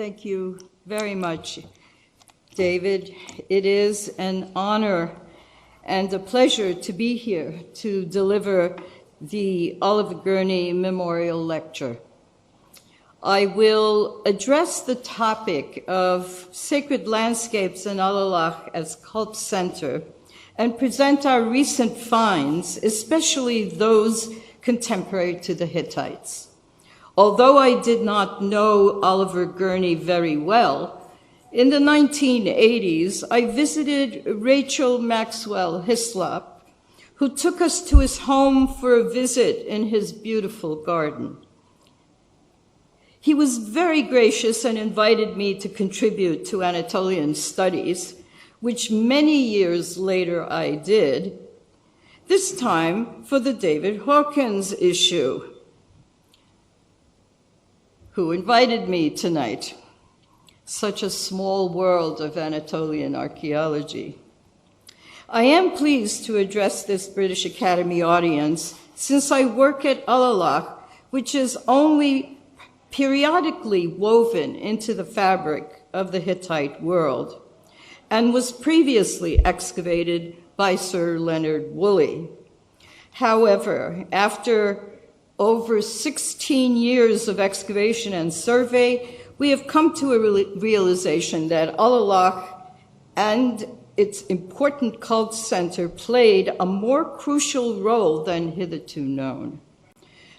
Thank you very much, David. It is an honor and a pleasure to be here to deliver the Oliver Gurney Memorial Lecture. I will address the topic of sacred landscapes in Alalakh as cult center and present our recent finds, especially those contemporary to the Hittites. Although I did not know Oliver Gurney very well, in the 1980s, I visited Rachel Maxwell Hislop, who took us to his home for a visit in his beautiful garden. He was very gracious and invited me to contribute to Anatolian studies, which many years later I did, this time for the David Hawkins issue. Who invited me tonight? Such a small world of Anatolian archaeology. I am pleased to address this British Academy audience since I work at Alalakh, which is only periodically woven into the fabric of the Hittite world and was previously excavated by Sir Leonard Woolley. However, after over 16 years of excavation and survey, we have come to a realization that Alalakh and its important cult center played a more crucial role than hitherto known.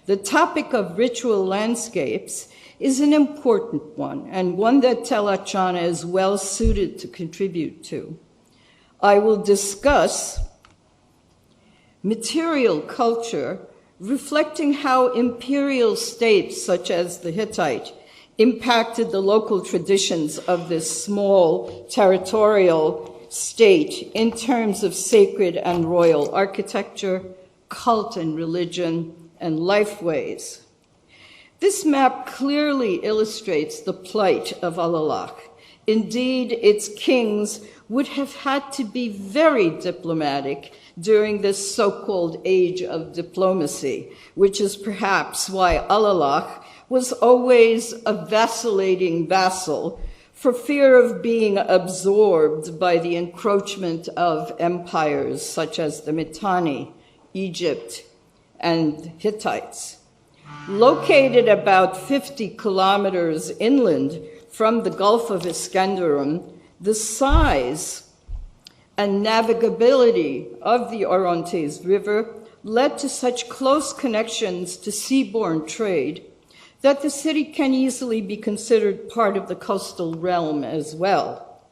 The topic of ritual landscapes is an important one, and one that Tel Atchana is well suited to contribute to. I will discuss material culture, reflecting how imperial states such as the Hittite impacted the local traditions of this small territorial state in terms of sacred and royal architecture, cult and religion, and lifeways. This map clearly illustrates the plight of Alalakh. Indeed, its kings would have had to be very diplomatic during this so-called age of diplomacy, which is perhaps why Alalakh was always a vacillating vassal for fear of being absorbed by the encroachment of empires such as the Mitanni, Egypt, and Hittites. Located about 50 kilometers inland from the Gulf of Iskenderun, the size and navigability of the Orontes River led to such close connections to seaborne trade that the city can easily be considered part of the coastal realm as well.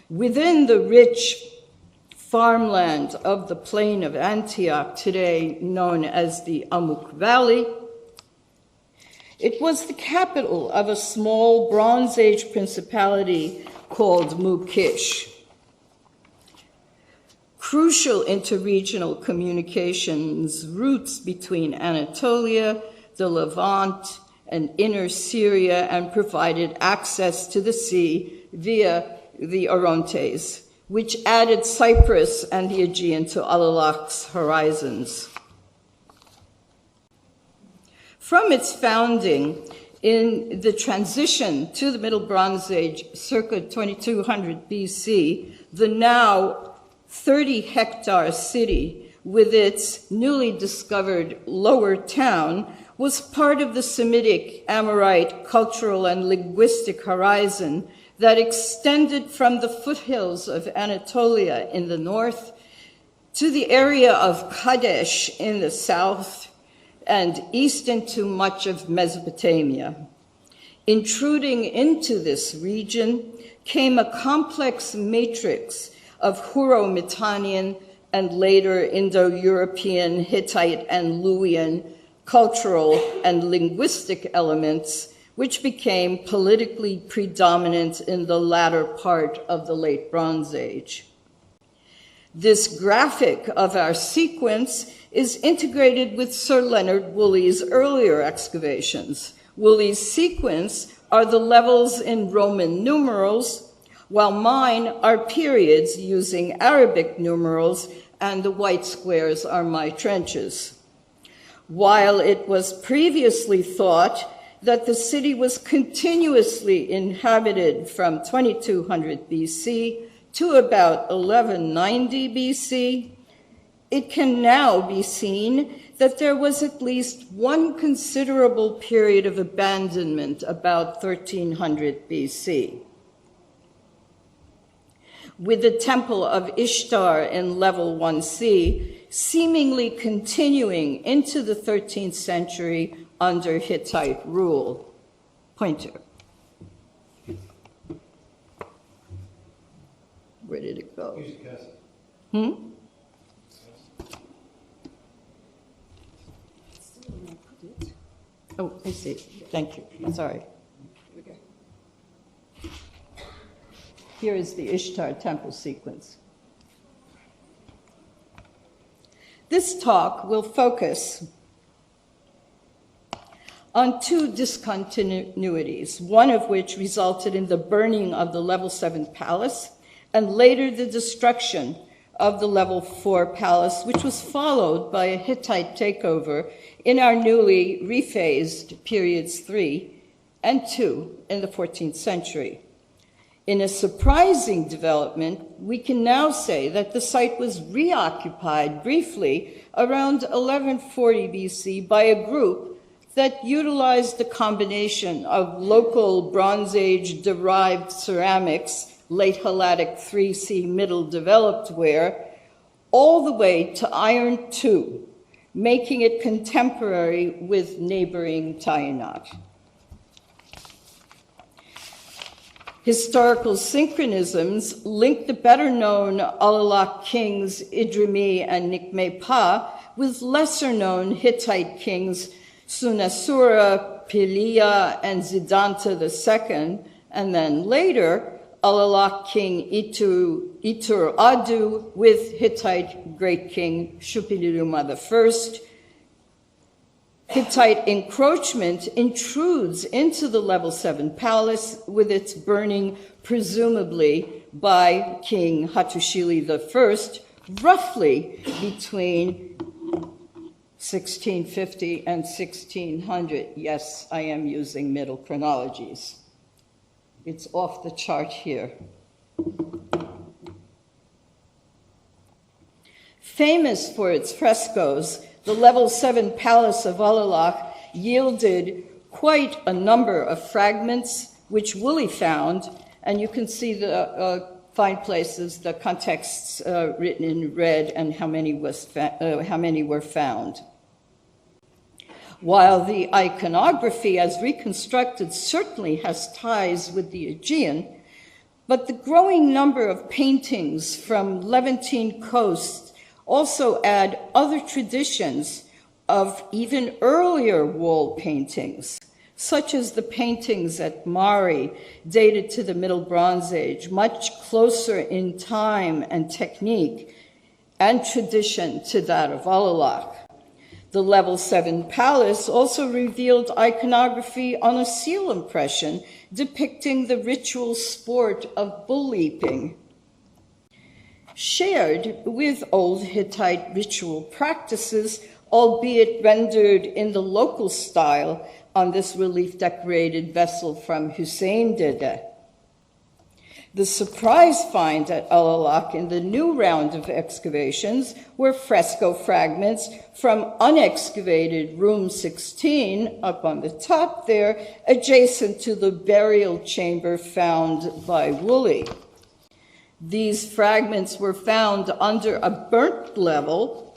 Within the rich farmland of the plain of Antioch, today known as the Amuk Valley, it was the capital of a small Bronze Age principality called Mukish. Crucial interregional communications routes between Anatolia, the Levant, and inner Syria, and provided access to the sea via the Orontes, which added Cyprus and the Aegean to Alalakh's horizons. From its founding in the transition to the Middle Bronze Age, circa 2200 BC, the now 30-hectare city with its newly discovered lower town was part of the Semitic Amorite cultural and linguistic horizon that extended from the foothills of Anatolia in the north to the area of Kadesh in the south and east into much of Mesopotamia. Intruding into this region came a complex matrix of Hurro-Mitannian and later Indo-European, Hittite, and Luwian cultural and linguistic elements, which became politically predominant in the latter part of the Late Bronze Age. This graphic of our sequence is integrated with Sir Leonard Woolley's earlier excavations. Woolley's sequence are the levels in Roman numerals, while mine are periods using Arabic numerals, and the white squares are my trenches. While it was previously thought that the city was continuously inhabited from 2200 BC to about 1190 BC, it can now be seen that there was at least one considerable period of abandonment about 1300 BC. With the temple of Ishtar in level 1C seemingly continuing into the 13th century under Hittite rule. Pointer. Where did it go? Oh, I see. Thank you. Sorry. Here is the Ishtar temple sequence. This talk will focus on two discontinuities, one of which resulted in the burning of the level 7 palace and later the destruction of the level 4 palace, which was followed by a Hittite takeover in our newly rephased periods 3 and 2 in the 14th century. In a surprising development, we can now say that the site was reoccupied briefly around 1140 BC by a group that utilized a combination of local Bronze Age derived ceramics, late Helladic 3C middle developed ware, all the way to Iron II, making it contemporary with neighboring Tainat. Historical synchronisms link the better-known Alalakh kings Idrimi and Nikme-Pa with lesser-known Hittite kings Sunasura, Pilia, and Zidanta II, and then later Alalakh king Itur Adu with Hittite great king Shupiliruma I. Hittite encroachment intrudes into the level 7 palace with its burning presumably by King Hattushili I, roughly between 1650 and 1600. Yes, I am using middle chronologies. It's off the chart here. Famous for its frescoes, the level 7 palace of Alalakh yielded quite a number of fragments, which Woolley found, and you can see the find places, the contexts written in red, and how many were found. While the iconography as reconstructed certainly has ties with the Aegean, but the growing number of paintings from Levantine coasts also add other traditions of even earlier wall paintings, such as the paintings at Mari, dated to the Middle Bronze Age, much closer in time and technique and tradition to that of Alalakh. The level 7 palace also revealed iconography on a seal impression depicting the ritual sport of bull leaping. Shared with old Hittite ritual practices, albeit rendered in the local style on this relief-decorated vessel from Hussein Dede. The surprise find at Alalakh in the new round of excavations were fresco fragments from unexcavated room 16, up on the top there, adjacent to the burial chamber found by Woolley. These fragments were found under a burnt level,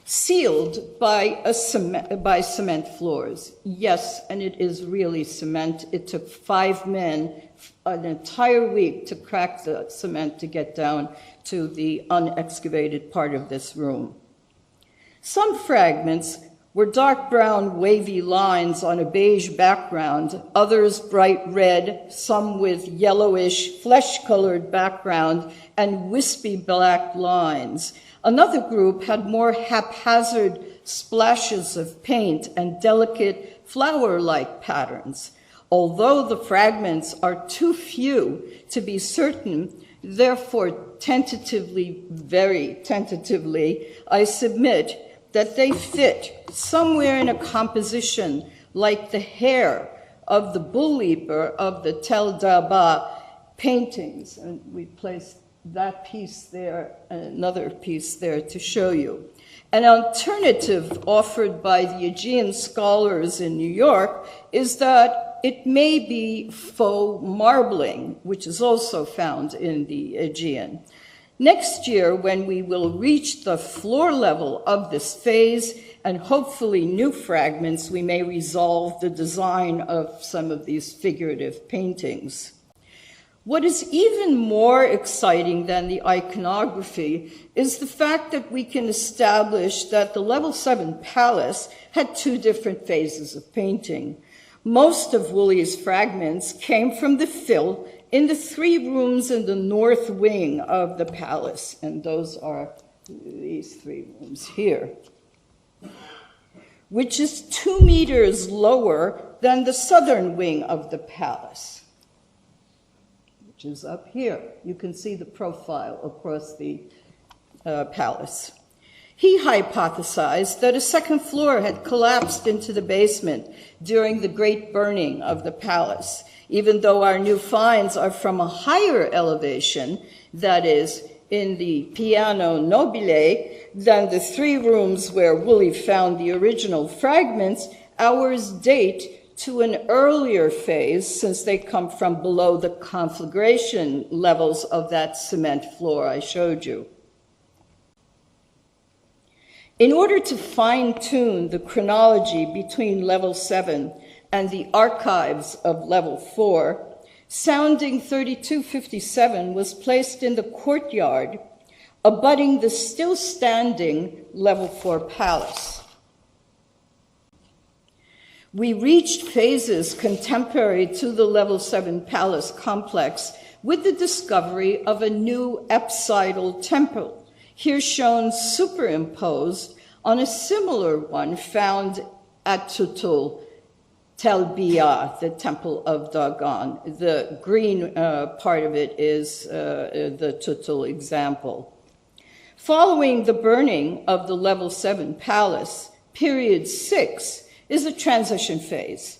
sealed by cement floors. Yes, and it is really cement. It took 5 men an entire week to crack the cement to get down to the unexcavated part of this room. Some fragments were dark brown wavy lines on a beige background, others bright red, some with yellowish flesh-colored background and wispy black lines. Another group had more haphazard splashes of paint and delicate flower-like patterns. Although the fragments are too few to be certain, therefore tentatively, very tentatively, I submit that they fit somewhere in a composition like the hair of the bull leaper of the Tel Daba paintings. And we placed that piece there, another piece there to show you. An alternative offered by the Aegean scholars in New York is that it may be faux marbling, which is also found in the Aegean. Next year, when we will reach the floor level of this phase and hopefully new fragments, we may resolve the design of some of these figurative paintings. What is even more exciting than the iconography is the fact that we can establish that the level 7 palace had two different phases of painting. Most of Woolley's fragments came from the fill in the 3 rooms in the north wing of the palace, and those are these 3 rooms here, which is 2 meters lower than the southern wing of the palace, which is up here. You can see the profile across the palace. He hypothesized that a second floor had collapsed into the basement during the great burning of the palace, even though our new finds are from a higher elevation, that is, in the Piano Nobile, than the 3 rooms where Woolley found the original fragments. Ours date to an earlier phase, since they come from below the conflagration levels of that cement floor I showed you. In order to fine-tune the chronology between level 7 and the archives of level 4, sounding 3257 was placed in the courtyard abutting the still-standing level 4 palace. We reached phases contemporary to the level 7 palace complex with the discovery of a new apsidal temple, here shown superimposed on a similar one found at Tutul Telbiya, the Temple of Dagon. The green part of it is the Tutul example. Following the burning of the level 7 palace, period 6 is a transition phase.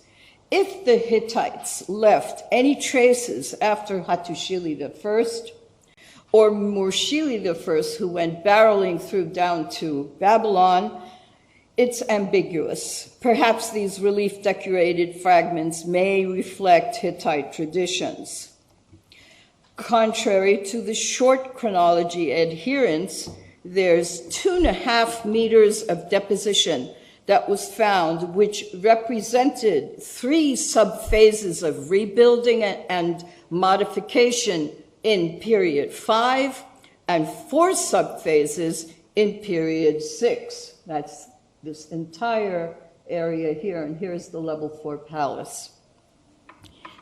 If the Hittites left any traces after Hattusili I, or Murshili I, who went barreling through down to Babylon, it's ambiguous. Perhaps these relief-decorated fragments may reflect Hittite traditions. Contrary to the short chronology adherence, there's 2.5 meters of deposition that was found, which represented 3 subphases of rebuilding and modification in period 5 and 4 subphases in period 6. That's this entire area here, and here's the level 4 palace.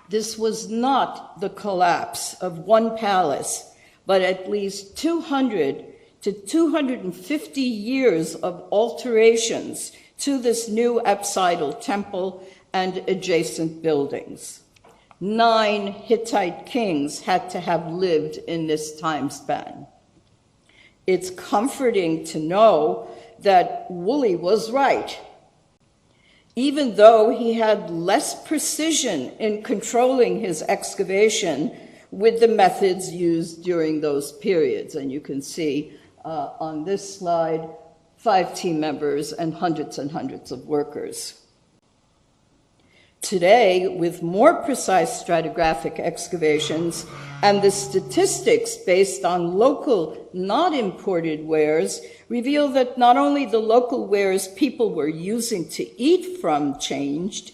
This was not the collapse of one palace, but at least 200 to 250 years of alterations to this new apsidal temple and adjacent buildings. 9 Hittite kings had to have lived in this time span. It's comforting to know that Woolley was right, even though he had less precision in controlling his excavation with the methods used during those periods. And you can see on this slide 5 team members and hundreds of workers. Today, with more precise stratigraphic excavations and the statistics based on local, not imported wares, reveal that not only the local wares people were using to eat from changed,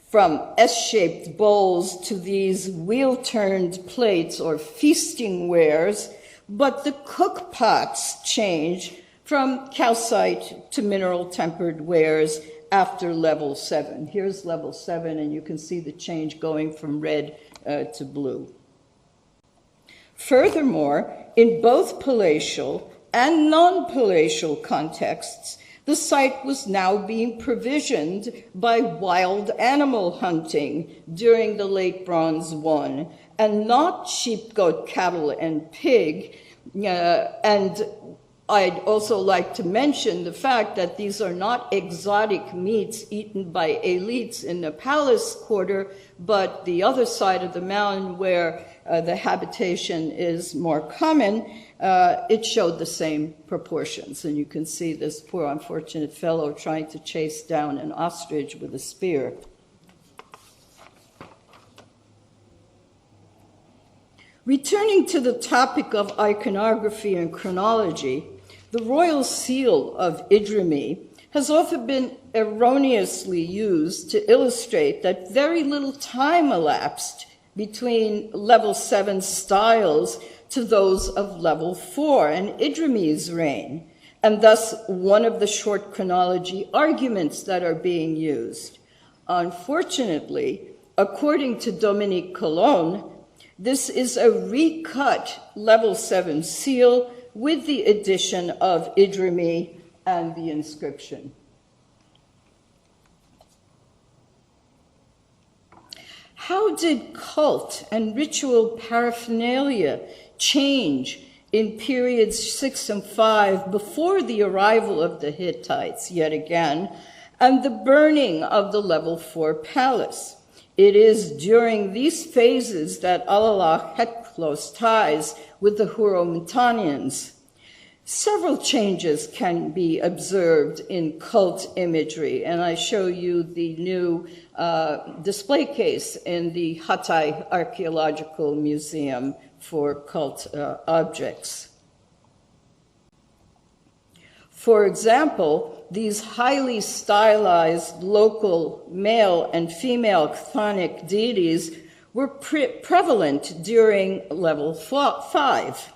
from S-shaped bowls to these wheel-turned plates or feasting wares, but the cook pots changed from calcite to mineral-tempered wares after level 7. Here's level 7, and you can see the change going from red to blue. Furthermore, in both palatial and non-palatial contexts, the site was now being provisioned by wild animal hunting during the late Bronze I, and not sheep, goat, cattle, and pig, and I'd also like to mention the fact that these are not exotic meats eaten by elites in the palace quarter, but the other side of the mountain where the habitation is more common, it showed the same proportions. And you can see this poor unfortunate fellow trying to chase down an ostrich with a spear. Returning to the topic of iconography and chronology, the royal seal of Idrimi has often been erroneously used to illustrate that very little time elapsed between level 7 styles to those of level 4 and Idrimi's reign, and thus one of the short chronology arguments that are being used. Unfortunately, according to Dominique Colon, this is a recut level 7 seal with the addition of Idrimi and the inscription. How did cult and ritual paraphernalia change in periods 6 and 5 before the arrival of the Hittites, yet again, and the burning of the level 4 palace? It is during these phases that Alalakh had close ties with the Huromtanians. Several changes can be observed in cult imagery, and I show you the new display case in the Hatay Archaeological Museum for cult objects. For example, these highly stylized local male and female chthonic deities were prevalent during level 5.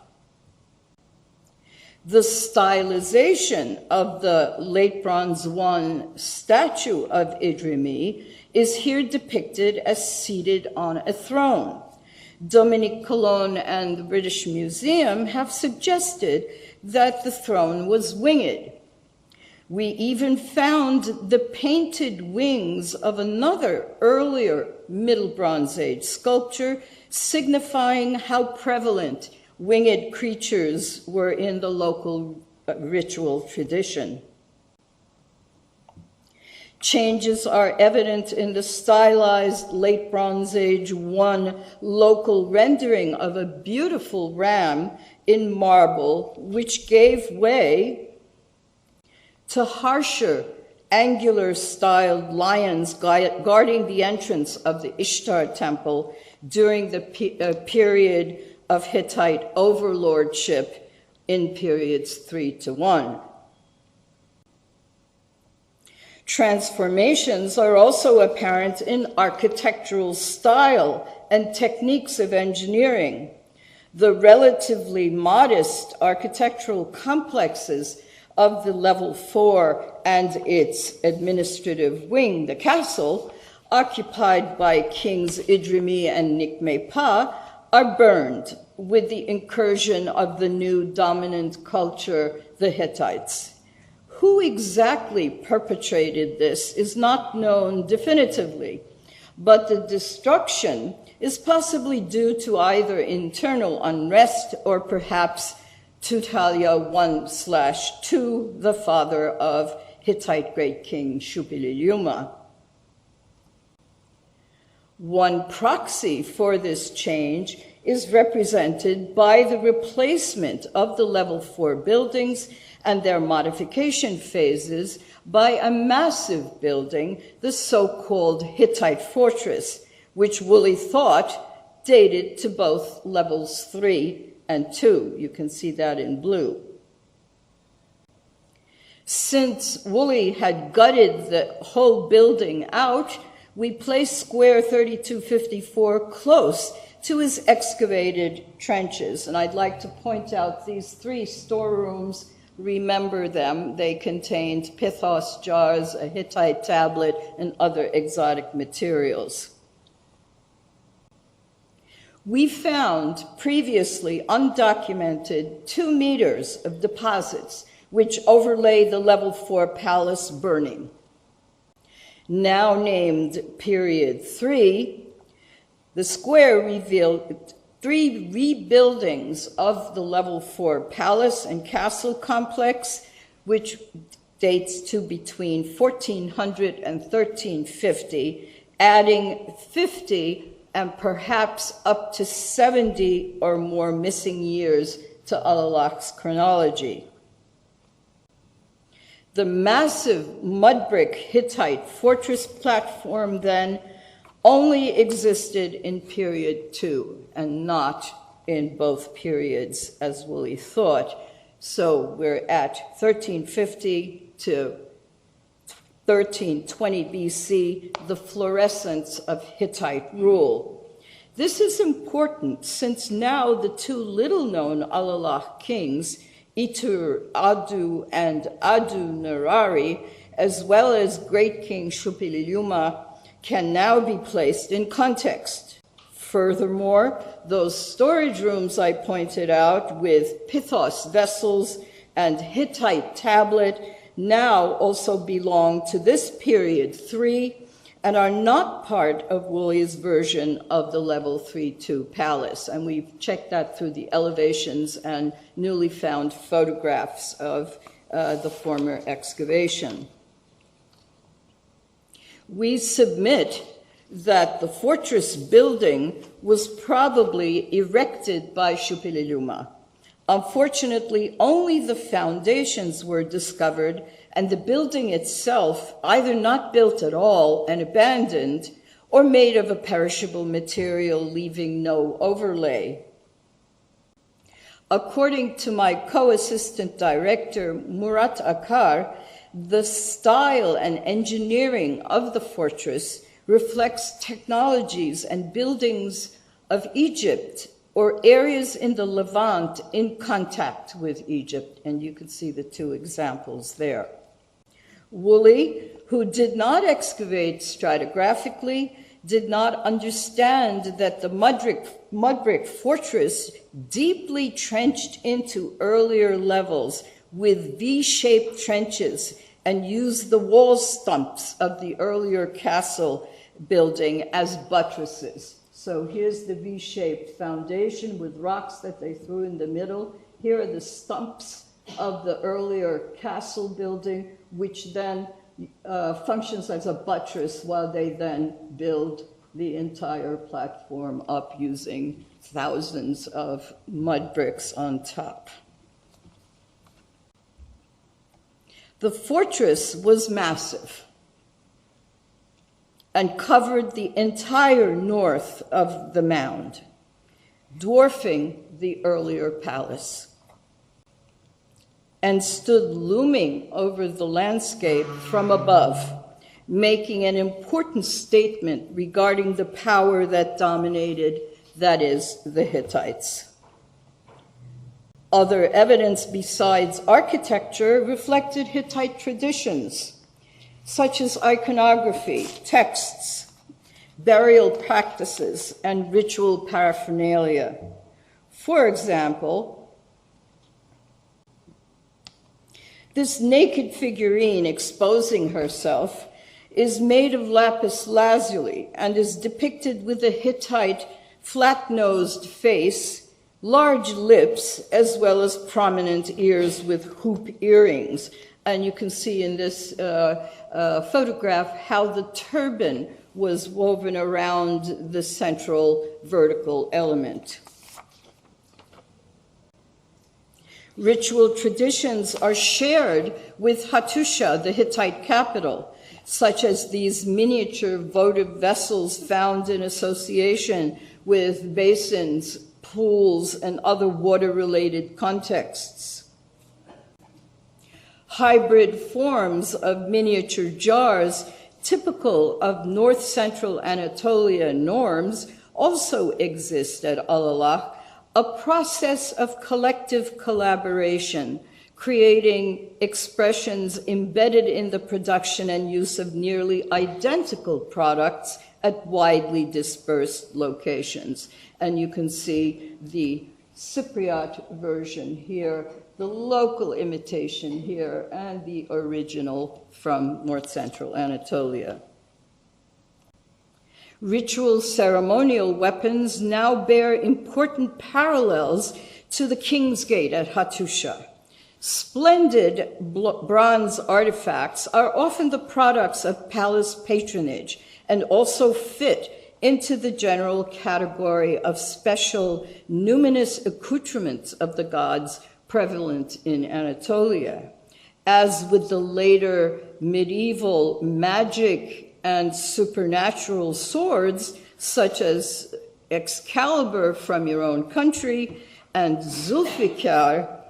The stylization of the Late Bronze I statue of Idrimi is here depicted as seated on a throne. Dominique Colon and the British Museum have suggested that the throne was winged. We even found the painted wings of another earlier Middle Bronze Age sculpture, signifying how prevalent winged creatures were in the local ritual tradition. Changes are evident in the stylized Late Bronze Age I local rendering of a beautiful ram in marble, which gave way to harsher, angular-styled lions guarding the entrance of the Ishtar temple during the period of Hittite overlordship in periods 3 to 1. Transformations are also apparent in architectural style and techniques of engineering. The relatively modest architectural complexes of the level 4 and its administrative wing, the castle, occupied by Kings Idrimi and Nikme-Pa, are burned with the incursion of the new dominant culture, the Hittites. Who exactly perpetrated this is not known definitively, but the destruction is possibly due to either internal unrest or perhaps Tutalia I/II, the father of Hittite great king Shupililiuma. One proxy for this change is represented by the replacement of the level 4 buildings and their modification phases by a massive building, the so-called Hittite fortress, which Woolley thought dated to both levels 3 and 2. You can see that in blue. Since Woolley had gutted the whole building out, we placed square 3254 close to his excavated trenches. And I'd like to point out these 3 storerooms. Remember them. They contained pithos jars, a Hittite tablet, and other exotic materials. We found previously undocumented 2 meters of deposits which overlay the level 4 palace burning. Now named period 3, the square revealed 3 rebuildings of the level 4 palace and castle complex, which dates to between 1400 and 1350, adding 50 and perhaps up to 70 or more missing years to Alalakh's chronology. The massive mud brick Hittite fortress platform then only existed in period 2 and not in both periods, as Woolley thought. So we're at 1350 to 1320 BC, the florescence of Hittite rule. This is important since now the 2 little-known Alalakh kings, Itur Adu and Adu Narari, as well as great king Shupililuma, can now be placed in context. Furthermore, those storage rooms I pointed out with Pithos vessels and Hittite tablet now also belong to this period 3 and are not part of Woolley's version of the level 3-2 palace. And we've checked that through the elevations and newly found photographs of the former excavation. We submit that the fortress building was probably erected by Shupililuma. Unfortunately, only the foundations were discovered, and the building itself either not built at all and abandoned, or made of a perishable material, leaving no overlay. According to my co-assistant director, Murat Akar, the style and engineering of the fortress reflects technologies and buildings of Egypt or areas in the Levant in contact with Egypt, and you can see the 2 examples there. Woolley, who did not excavate stratigraphically, did not understand that the mud brick fortress deeply trenched into earlier levels with V-shaped trenches and used the wall stumps of the earlier castle building as buttresses. So here's the V-shaped foundation with rocks that they threw in the middle. Here are the stumps of the earlier castle building, which then functions as a buttress while they then build the entire platform up using thousands of mud bricks on top. The fortress was massive and covered the entire north of the mound, dwarfing the earlier palace, and stood looming over the landscape from above, making an important statement regarding the power that dominated, that is, the Hittites. Other evidence besides architecture reflected Hittite traditions, such as iconography, texts, burial practices, and ritual paraphernalia. For example, this naked figurine exposing herself is made of lapis lazuli and is depicted with a Hittite flat-nosed face, large lips, as well as prominent ears with hoop earrings. And you can see in this photograph how the turban was woven around the central vertical element. Ritual traditions are shared with Hattusha, the Hittite capital, such as these miniature votive vessels found in association with basins, pools, and other water-related contexts. Hybrid forms of miniature jars typical of north-central Anatolia norms also exist at Alalakh, a process of collective collaboration, creating expressions embedded in the production and use of nearly identical products at widely dispersed locations. And you can see the Cypriot version here, the local imitation here, and the original from north-central Anatolia. Ritual ceremonial weapons now bear important parallels to the King's Gate at Hattusha. Splendid bronze artifacts are often the products of palace patronage and also fit into the general category of special numinous accoutrements of the gods prevalent in Anatolia. As with the later medieval magic and supernatural swords, such as Excalibur from your own country and Zulfikar,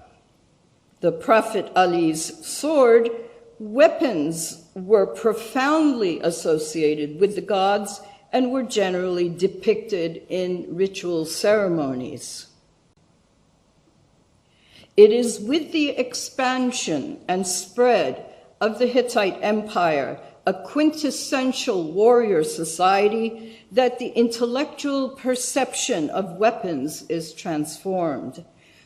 the Prophet Ali's sword, weapons were profoundly associated with the gods and were generally depicted in ritual ceremonies. It is with the expansion and spread of the Hittite Empire, a quintessential warrior society, that the intellectual perception of weapons is transformed.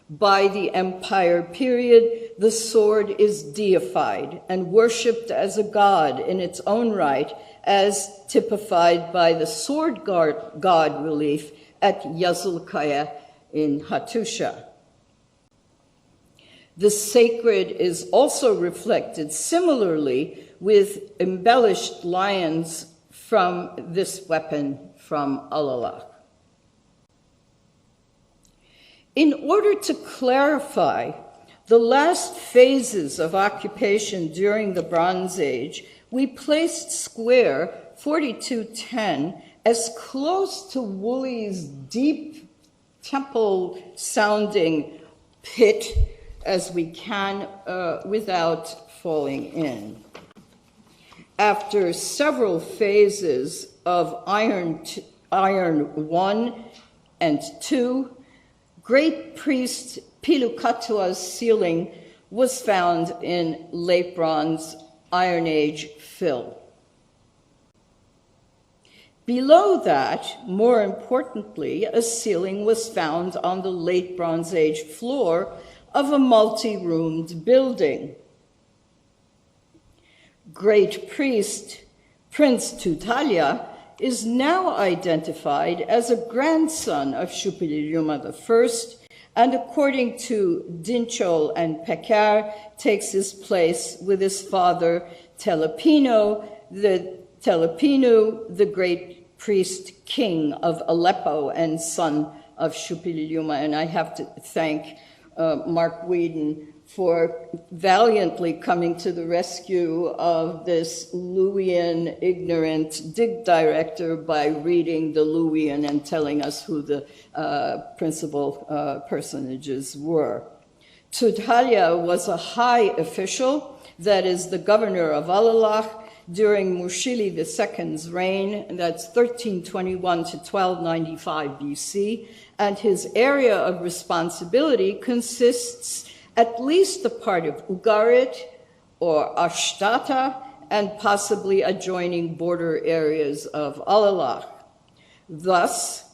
By the empire period, the sword is deified and worshipped as a god in its own right, as typified by the sword god relief at Yazulkaya in Hattusha. The sacred is also reflected similarly with embellished lions from this weapon from Alalakh. In order to clarify the last phases of occupation during the Bronze Age, we placed square 4210 as close to Woolley's deep temple-sounding pit as we can without falling in. After several phases of iron 1 and 2, Great Priest Pilukatua's ceiling was found in Late Bronze Iron Age fill. Below that, more importantly, a ceiling was found on the Late Bronze Age floor of a multi-roomed building. Great Priest Prince Tutalia is now identified as a grandson of Shupililyuma I, and according to Dinchol and Pekar, takes his place with his father Telepinu, the great priest king of Aleppo and son of Shupililyuma. And I have to thank Mark Whedon for valiantly coming to the rescue of this Luwian ignorant dig director by reading the Luwian and telling us who the principal personages were. Tudhalia was a high official, that is the governor of Alalakh, during Mushili II's reign, and that's 1321 to 1295 BC, and his area of responsibility consists at least a part of Ugarit or Ashtata, and possibly adjoining border areas of Alalakh. Thus,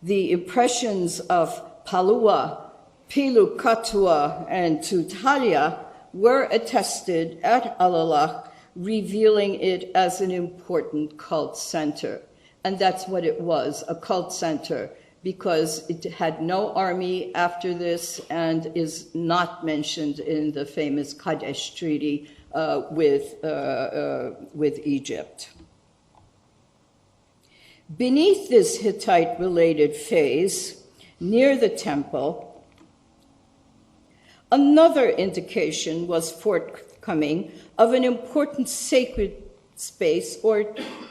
the impressions of Palua, Pilukatua, and Tutalia were attested at Alalakh, revealing it as an important cult center. And that's what it was, a cult center, because it had no army after this and is not mentioned in the famous Kadesh Treaty with Egypt. Beneath this Hittite-related phase, near the temple, another indication was forthcoming of an important sacred space, or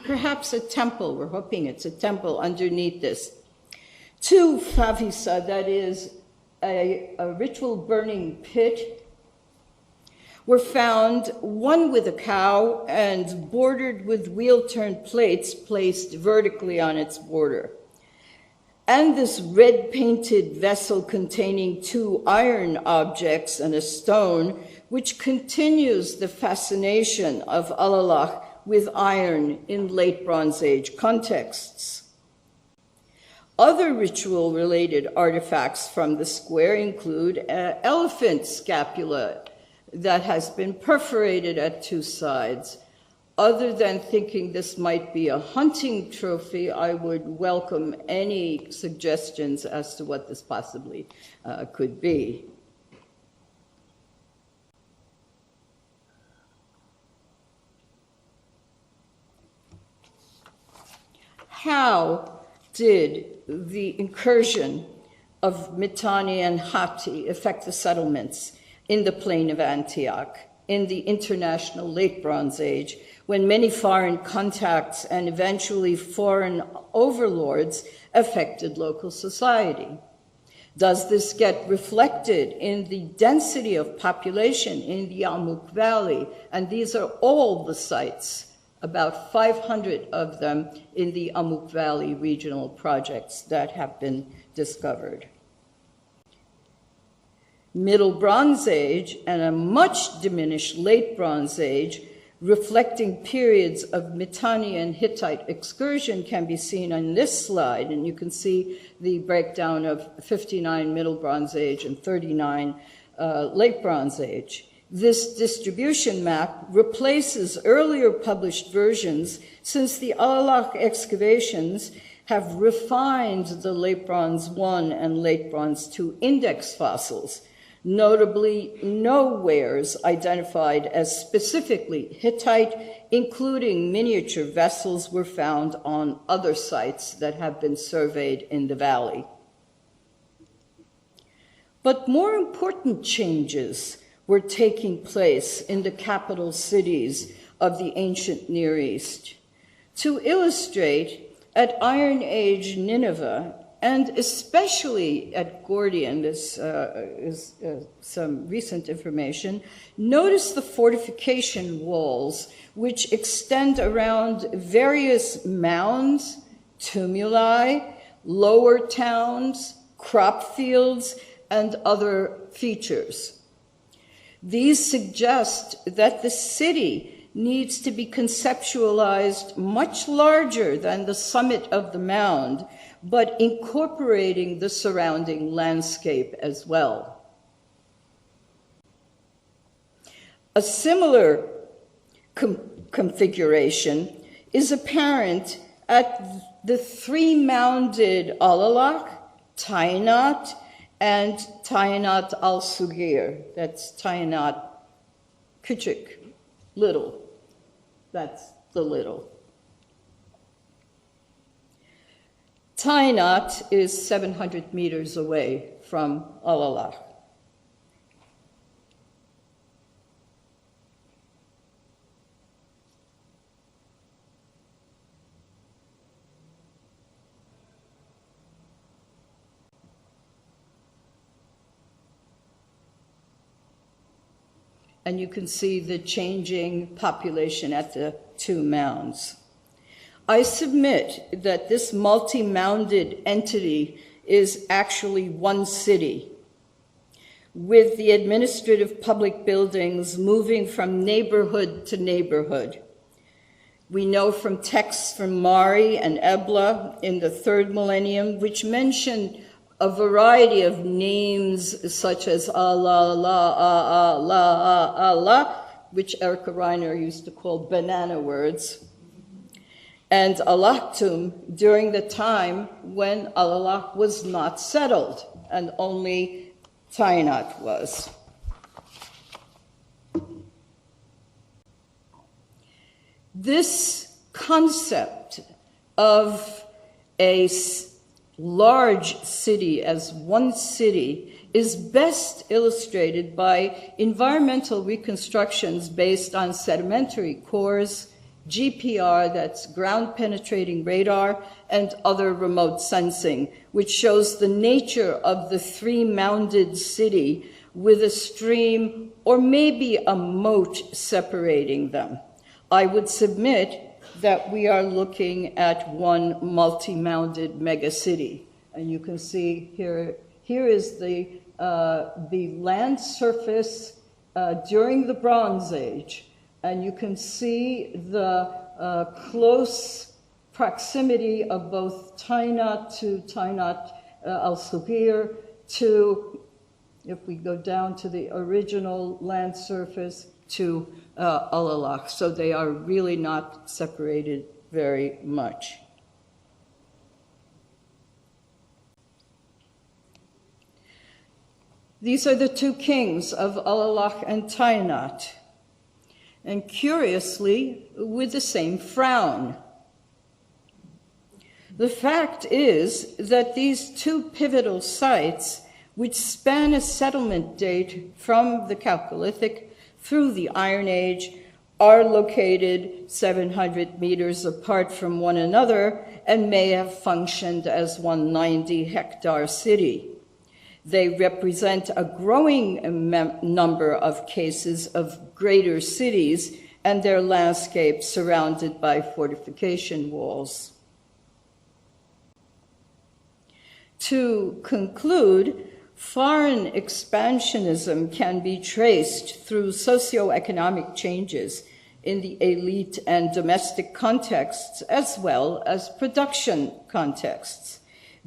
perhaps a temple. We're hoping it's a temple underneath this. Two favisa, that is a ritual burning pit, were found, one with a cow and bordered with wheel-turned plates placed vertically on its border. And this red-painted vessel containing two iron objects and a stone, which continues the fascination of Alalakh with iron in late Bronze Age contexts. Other ritual-related artifacts from the square include an elephant scapula that has been perforated at two sides, Other than thinking this might be a hunting trophy, I would welcome any suggestions as to what this possibly could be. How did the incursion of Mitanni and Hatti affect the settlements in the plain of Antioch in the International Late Bronze Age, when many foreign contacts and eventually foreign overlords affected local society? Does this get reflected in the density of population in the Amuk Valley? And these are all the sites, about 500 of them in the Amuk Valley regional projects that have been discovered. Middle Bronze Age and a much diminished Late Bronze Age, reflecting periods of Mitanni and Hittite excursion, can be seen on this slide, and you can see the breakdown of 59 Middle Bronze Age and 39 Late Bronze Age. This distribution map replaces earlier published versions, since the Alalakh excavations have refined the Late Bronze I and Late Bronze II index fossils. Notably, no wares identified as specifically Hittite, including miniature vessels, were found on other sites that have been surveyed in the valley. But more important changes were taking place in the capital cities of the ancient Near East. To illustrate, at Iron Age Nineveh, and especially at Gordian, this is some recent information, notice the fortification walls which extend around various mounds, tumuli, lower towns, crop fields, and other features. These suggest that the city needs to be conceptualized much larger than the summit of the mound, but incorporating the surrounding landscape as well. A similar configuration is apparent at the three-mounded Alalakh, Tainat, and Tainat al-Sugir. That's Tainat Küçük, little. That's the little. Tainat is 700 meters away from Alalakh. And you can see the changing population at the two mounds. I submit that this multi-mounded entity is actually one city, with the administrative public buildings moving from neighborhood to neighborhood. We know from texts from Mari and Ebla in the 3rd millennium, which mention a variety of names such as Allah, which Erica Reiner used to call banana words, and Alaktum during the time when Alalakh was not settled and only Tainat was. This concept of a large city as one city is best illustrated by environmental reconstructions based on sedimentary cores, GPR, that's ground penetrating radar, and other remote sensing, which shows the nature of the three-mounded city with a stream or maybe a moat separating them. I would submit that we are looking at one multi-mounded megacity. And you can see here is the land surface during the Bronze Age. And you can see the close proximity of both Tainat to Tainat al-Sugir to, if we go down to the original land surface, to Alalakh. So they are really not separated very much. These are the two kings of Alalakh and Tainat, and curiously, with the same frown. The fact is that these two pivotal sites, which span a settlement date from the Chalcolithic through the Iron Age, are located 700 meters apart from one another and may have functioned as one 90-hectare city. They represent a growing number of cases of greater cities and their landscape surrounded by fortification walls. To conclude, foreign expansionism can be traced through socioeconomic changes in the elite and domestic contexts as well as production contexts.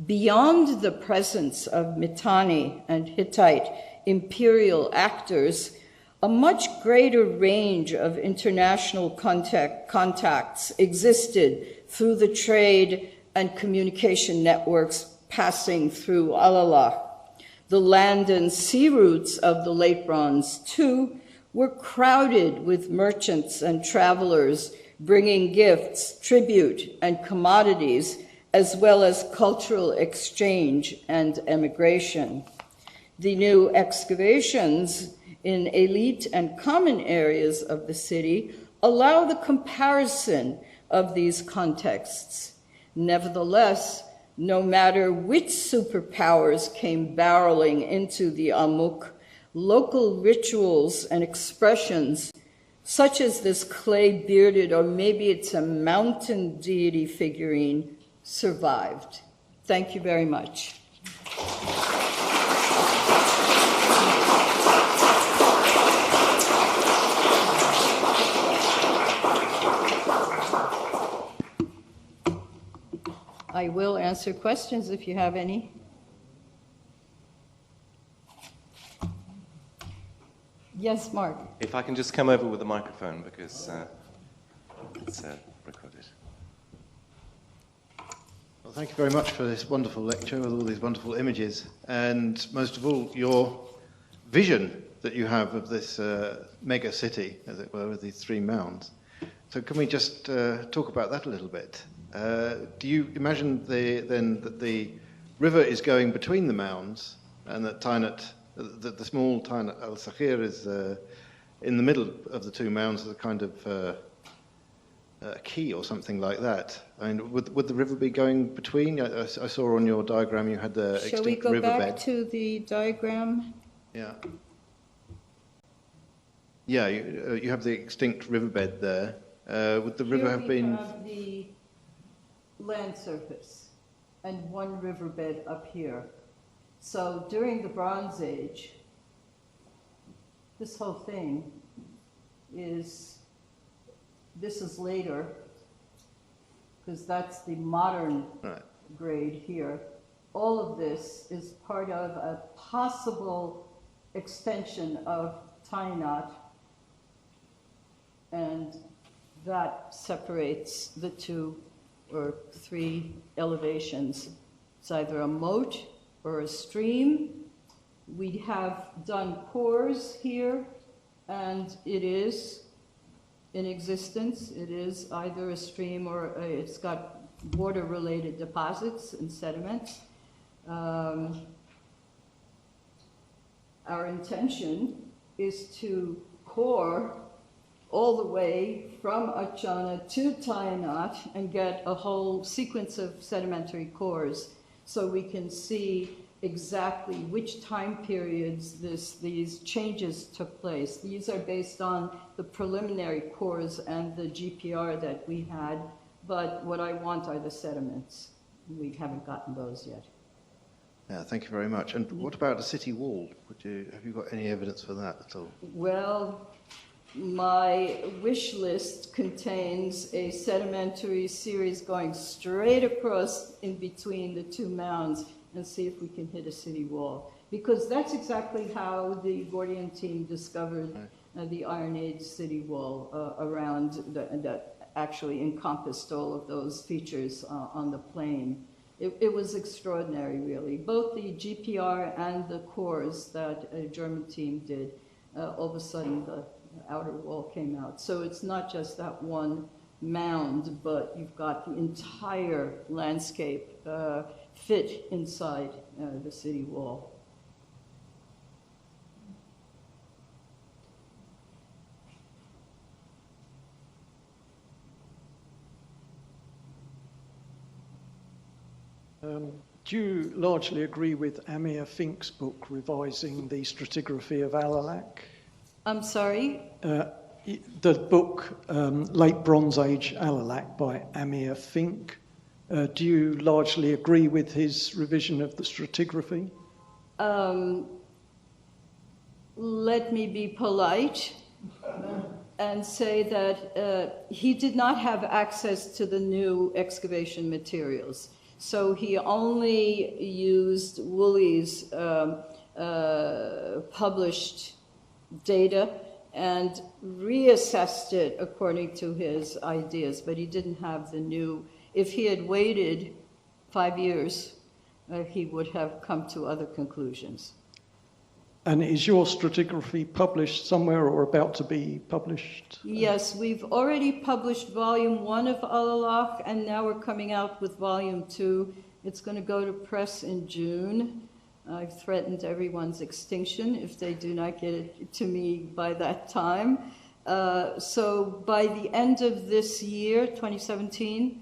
Beyond the presence of Mitanni and Hittite imperial actors, a much greater range of international contacts existed through the trade and communication networks passing through Alalakh. The land and sea routes of the Late Bronze, too, were crowded with merchants and travelers bringing gifts, tribute, and commodities, as well as cultural exchange and emigration. The new excavations in elite and common areas of the city allow the comparison of these contexts. Nevertheless, no matter which superpowers came barreling into the Amuk, local rituals and expressions, such as this clay-bearded, or maybe it's a mountain deity figurine, survived. Thank you very much. I will answer questions if you have any. Yes, Mark. If I can just come over with a microphone because it's recorded. Well, thank you very much for this wonderful lecture with all these wonderful images, and most of all, your vision that you have of this mega city, as it were, with these three mounds. So can we just talk about that a little bit? Do you imagine then that the river is going between the mounds, and that Tainat, the small Tainat al-Sakhir is in the middle of the two mounds as a kind of key or something like that? I mean, would the river be going between? I saw on your diagram you had the extinct riverbed. Shall we go back to the diagram? Yeah. Yeah, you have the extinct riverbed there. Would the river have been... Here we have the land surface and one riverbed up here. So during the Bronze Age, this whole thing is, this is later, because that's the modern grade here. All of this is part of a possible extension of Tainat, and that separates the two or three elevations. It's either a moat or a stream. We have done cores here, and it is in existence. It is either a stream or it's got water-related deposits and sediments. Our intention is to core all the way from Atchana to Tainat and get a whole sequence of sedimentary cores so we can see exactly which time periods these changes took place. These are based on the preliminary cores and the GPR that we had, but what I want are the sediments. We haven't gotten those yet. Yeah, thank you very much. And what about a city wall? Have you got any evidence for that at all? Well, my wish list contains a sedimentary series going straight across in between the two mounds and see if we can hit a city wall. Because that's exactly how the Gordian team discovered the Iron Age city wall around that actually encompassed all of those features on the plain. It was extraordinary, really. Both the GPR and the cores that a German team did, all of a sudden the outer wall came out. So it's not just that one mound, but you've got the entire landscape fit inside the city wall. Do you largely agree with Amir Fink's book, Revising the Stratigraphy of Alalakh? I'm sorry? The book, Late Bronze Age Alalakh by Amir Fink. Do you largely agree with his revision of the stratigraphy? Let me be polite and say that he did not have access to the new excavation materials. So he only used Woolley's published data and reassessed it according to his ideas, but he didn't have the new. If he had waited 5 years, he would have come to other conclusions. And is your stratigraphy published somewhere or about to be published? Yes, we've already published volume 1 of Alalakh, and now we're coming out with volume 2. It's going to go to press in June. I've threatened everyone's extinction if they do not get it to me by that time. So by the end of this year, 2017,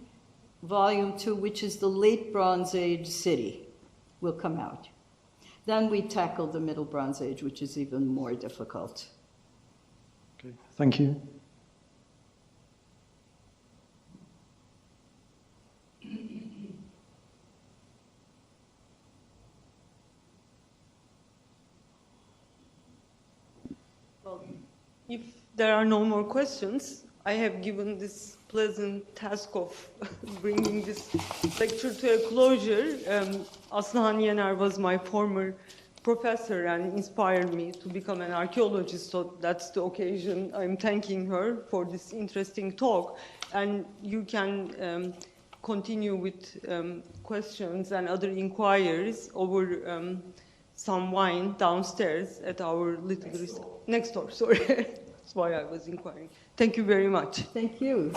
volume 2, which is the late Bronze Age city, will come out. Then we tackle the Middle Bronze Age, which is even more difficult. Okay, thank you. Well, if there are no more questions, I have given this pleasant task of bringing this lecture to a closure. Aslıhan Yener was my former professor and inspired me to become an archaeologist, so that's the occasion. I'm thanking her for this interesting talk. And you can continue with questions and other inquiries over some wine downstairs at our little next door, sorry. That's why I was inquiring. Thank you very much. Thank you.